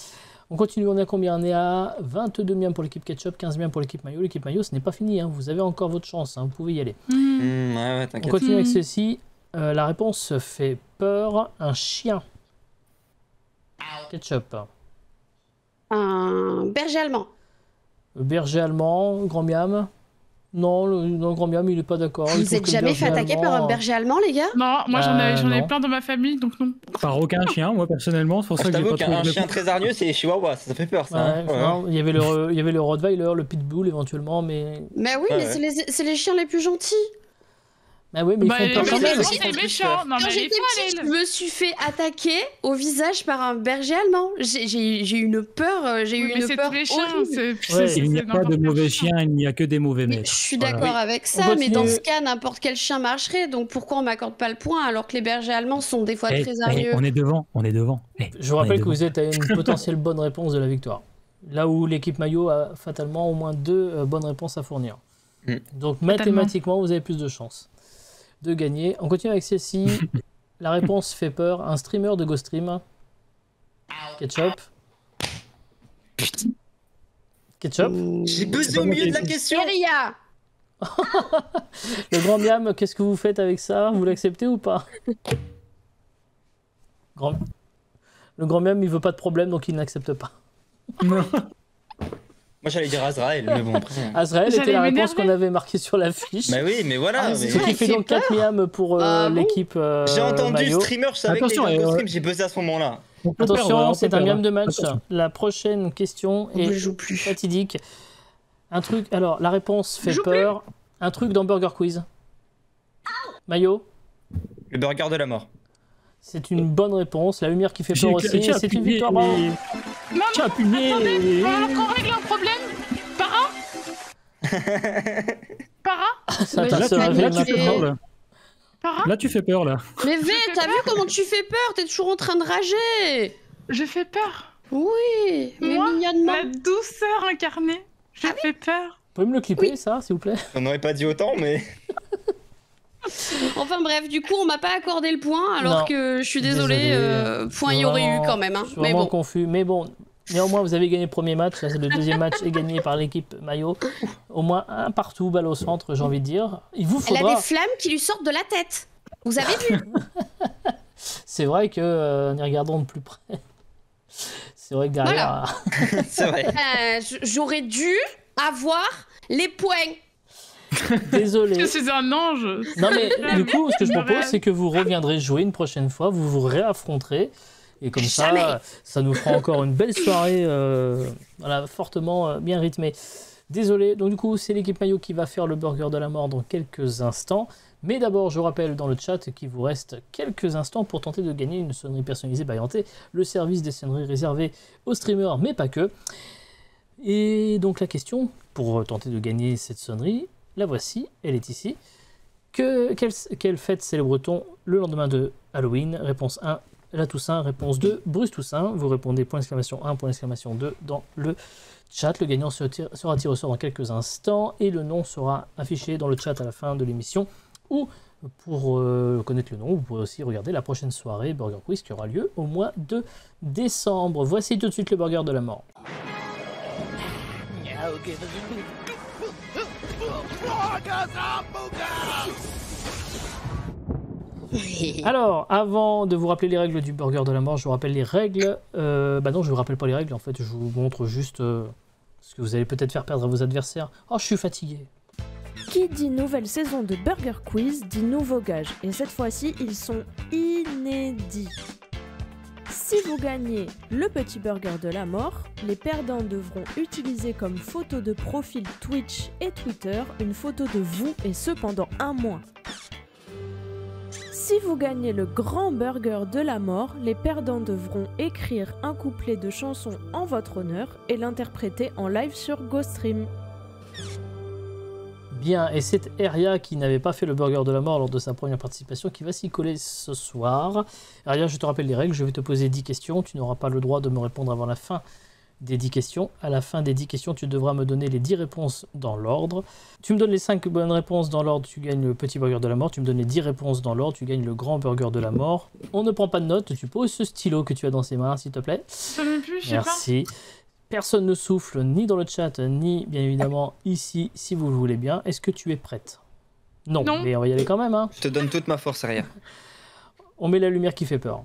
On continue, on est à combien? On est à 22 miam pour l'équipe Ketchup, 15 miam pour l'équipe Mayo. L'équipe Mayo, ce n'est pas fini, hein. Vous avez encore votre chance, hein. Vous pouvez y aller. Ouais, on continue avec ceci. La réponse fait peur. Un chien. Ketchup. Un berger allemand. Le berger allemand, grand miam. Non, le grand miam, il est pas d'accord. Vous êtes jamais fait attaquer par un berger allemand, les gars? Non, moi j'en ai plein dans ma famille, donc non. Par aucun chien, moi personnellement, c'est pour ça que j'ai pas trouvé. Un chien très hargneux, c'est les chihuahuas, ça fait peur, ça. Ouais, non, il y avait le Rottweiler, le Pitbull éventuellement, mais. Mais oui, mais c'est les chiens les plus gentils. Ah oui, mais ils font peur quand même. C'est méchant. Quand j'étais petite, je me suis fait attaquer au visage par un berger allemand. J'ai eu une peur, j'ai eu une peur horrible. Il n'y a pas de mauvais chiens, il n'y a que des mauvais maîtres. Je suis d'accord avec ça, mais dans ce cas, n'importe quel chien marcherait. Donc pourquoi on m'accorde pas le point alors que les bergers allemands sont des fois très hargneux? On est devant. Je vous rappelle que vous êtes à une potentielle bonne réponse de la victoire. Là où l'équipe maillot a fatalement au moins 2 bonnes réponses à fournir. Donc mathématiquement, vous avez plus de chances de gagner. On continue avec celle-ci. La réponse fait peur. Un streamer de GoStream. Ketchup. Ketchup. J'ai buzzé au milieu de la question. Eria. Le grand Miam, qu'est-ce que vous faites avec ça? Vous l'acceptez ou pas? Le grand Miam, il veut pas de problème, donc il n'accepte pas. Moi, j'allais dire Azrael, mais bon, après... Azrael était la réponse qu'on avait marquée sur la fiche. Bah oui, mais voilà. Ce qui fait donc 4 Miam pour l'équipe J'ai entendu maillot. streamer, je savais que les gens de stream, j'ai buzzé à ce moment-là. Attention, c'est un Miam de match. La prochaine question est fatidique. Un truc, alors la réponse fait peur. Un truc dans Burger Quiz. Maillot. Le burger de la mort. C'est une bonne réponse. La lumière qui fait peur aussi. C'est une victoire. Non, attendez, on va encore régler un problème. Para Ça va se réveiller maintenant. Là, tu fais peur, là. Mais V, t'as vu comment tu fais peur? T'es toujours en train de rager. Je fais peur. Oui, mais Moi, mignonnement. la douceur incarnée. Je fais peur. Vous pouvez me le clipper, ça, s'il vous plaît? On n'aurait pas dit autant, mais... Enfin bref, du coup, on m'a pas accordé le point, alors que je suis désolée, point il y aurait eu quand même. Hein. Je suis vraiment confus, mais bon... Néanmoins, vous avez gagné le premier match. Là, le deuxième match est gagné par l'équipe maillot. Au moins un partout, balle au centre, j'ai envie de dire. Il vous faudra... Elle a des flammes qui lui sortent de la tête. Vous avez vu? C'est vrai que, en y regardant de plus près, c'est vrai que derrière... Voilà. C'est vrai. J'aurais dû avoir les points. Désolé. Je suis un ange. Non mais du coup, ce que je propose, c'est que vous reviendrez jouer une prochaine fois. Vous vous réaffronterez. Et comme ça, ça nous fera encore une belle soirée, voilà, fortement bien rythmée. Désolé, donc du coup, c'est l'équipe maillot qui va faire le burger de la mort dans quelques instants. Mais d'abord, je rappelle dans le chat qu'il vous reste quelques instants pour tenter de gagner une sonnerie personnalisée by Hanté, le service des sonneries réservé aux streamers, mais pas que. Et donc la question, pour tenter de gagner cette sonnerie, la voici, elle est ici. Quelle fête célèbre-t-on le lendemain de Halloween? Réponse 1. La Toussaint, réponse 2, Bruce Toussaint. Vous répondez point d'exclamation 1, point d'exclamation 2 dans le chat. Le gagnant sera tiré au sort dans quelques instants et le nom sera affiché dans le chat à la fin de l'émission. Ou pour connaître le nom, vous pourrez aussi regarder la prochaine soirée Burger Quiz qui aura lieu au mois de décembre. Voici tout de suite le burger de la mort. Alors, avant de vous rappeler les règles du burger de la mort, je vous rappelle les règles. Bah non, je ne vous rappelle pas les règles, en fait, je vous montre juste ce que vous allez peut-être faire perdre à vos adversaires. Oh, je suis fatigué. Qui dit nouvelle saison de Burger Quiz dit nouveaux gages, et cette fois-ci, ils sont inédits. Si vous gagnez le petit burger de la mort, les perdants devront utiliser comme photo de profil Twitch et Twitter une photo de vous, et ce pendant 1 mois. Si vous gagnez le grand burger de la mort, les perdants devront écrire un couplet de chanson en votre honneur et l'interpréter en live sur GoStream. Bien, et c'est Eria qui n'avait pas fait le burger de la mort lors de sa première participation qui va s'y coller ce soir. Eria, je te rappelle les règles, je vais te poser 10 questions, tu n'auras pas le droit de me répondre avant la fin des 10 questions. À la fin des 10 questions, tu devras me donner les 10 réponses dans l'ordre. Tu me donnes les 5 bonnes réponses dans l'ordre, tu gagnes le petit burger de la mort. Tu me donnes les 10 réponses dans l'ordre, tu gagnes le grand burger de la mort. On ne prend pas de notes, tu poses ce stylo que tu as dans ses mains, s'il te plaît. Merci. Personne ne souffle, ni dans le chat, ni bien évidemment ici, si vous le voulez bien. Est-ce que tu es prête? Non, mais on va y aller quand même. Hein. Je te donne toute ma force arrière. On met la lumière qui fait peur.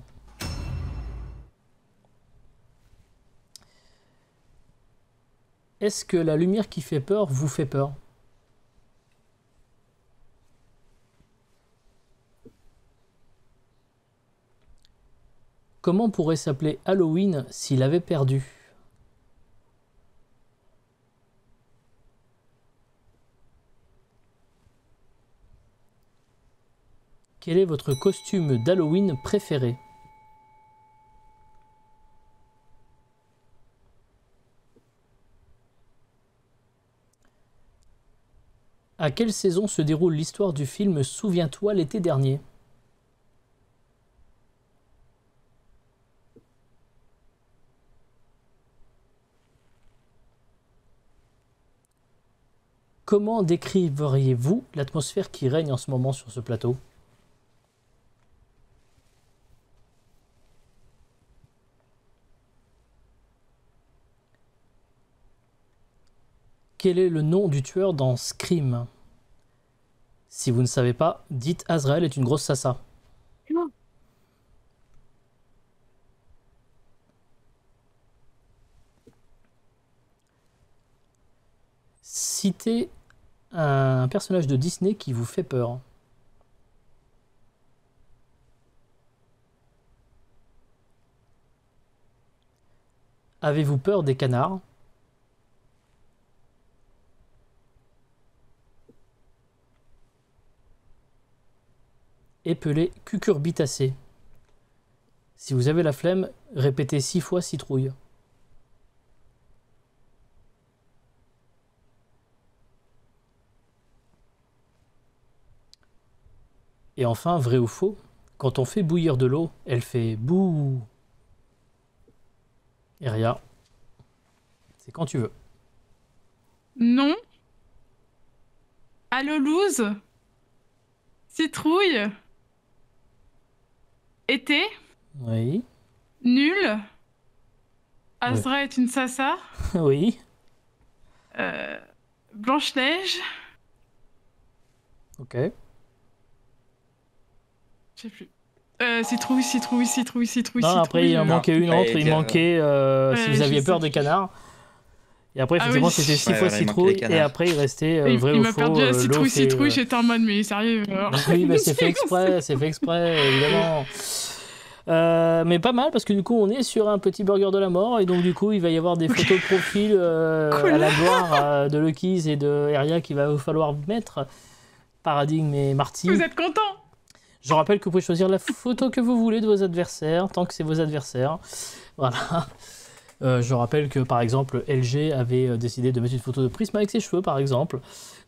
Est-ce que la lumière qui fait peur vous fait peur? Comment pourrait s'appeler Halloween s'il avait perdu? Quel est votre costume d'Halloween préféré? À quelle saison se déroule l'histoire du film Souviens-toi l'été dernier? comment décriveriez-vous l'atmosphère qui règne en ce moment sur ce plateau? Quel est le nom du tueur dans Scream? Si vous ne savez pas, dites Azrael est une grosse sassa. Citez un personnage de Disney qui vous fait peur. Avez-vous peur des canards? Épelé cucurbitacé. Si vous avez la flemme, répétez 6 fois citrouille. Et enfin, vrai ou faux, quand on fait bouillir de l'eau, elle fait bouh. Et rien. C'est quand tu veux. Non. Allo loose. Citrouille. Été. Oui. Nul. Azra est une sassa. Oui. Blanche-Neige. Ok. Je sais plus. Citrouille. Non, après il en manquait une autre. Il manquait si vous aviez peur des canards. Et après, effectivement, c'était 6 fois citrouille. Et après, il restait vrai ou faux. Il m'a perdu la citrouille. J'étais en mode, mais sérieux. Oui, mais c'est fait exprès, évidemment. Mais pas mal, parce que du coup, on est sur un petit burger de la mort. Et donc, du coup, il va y avoir des photos de profil à la gloire de Lucky's et de Eria qu'il va falloir mettre. Paradigme et Marty. Vous êtes contents? Je rappelle que vous pouvez choisir la photo que vous voulez de vos adversaires, tant que c'est vos adversaires. Voilà. Je rappelle que, par exemple, LG avait décidé de mettre une photo de Prisma avec ses cheveux, par exemple.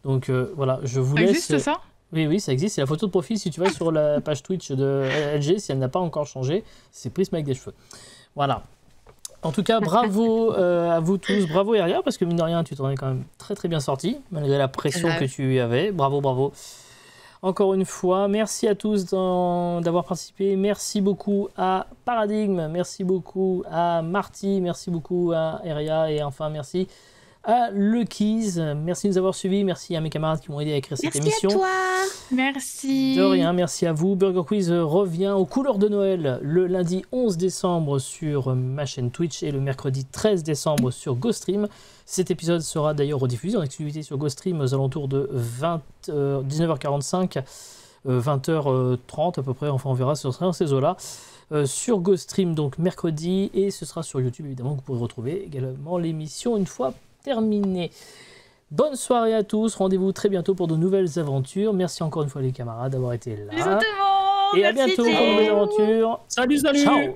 Donc, voilà, je vous laisse... Ça existe, ça? Oui, ça existe. C'est la photo de profil, si tu vas sur la page Twitch de LG, si elle n'a pas encore changé, c'est Prisma avec des cheveux. Voilà. En tout cas, bravo à vous tous. Bravo, Eria, parce que, mine de rien, tu t'en es quand même très, très bien sorti, malgré la pression que tu avais. Bravo. Encore une fois, merci à tous d'avoir participé. Merci beaucoup à Paradigme, merci beaucoup à Marty, merci beaucoup à Eria et enfin merci à Lucky's. Merci de nous avoir suivis, merci à mes camarades qui m'ont aidé à écrire cette émission. Merci à toi. Merci. De rien, merci à vous. Burger Quiz revient aux couleurs de Noël le lundi 11 décembre sur ma chaîne Twitch et le mercredi 13 décembre sur GoStream. Cet épisode sera d'ailleurs rediffusé en exclusivité sur GoStream aux alentours de 19h45, 20h30 à peu près, enfin on verra, ce sera dans ces eaux-là. Sur GoStream donc mercredi, et ce sera sur YouTube évidemment, que vous pourrez retrouver également l'émission une fois terminée. Bonne soirée à tous, rendez-vous très bientôt pour de nouvelles aventures. Merci encore une fois les camarades d'avoir été là. Bisous tout le monde. Et à bientôt pour de nouvelles aventures. Salut. Ciao.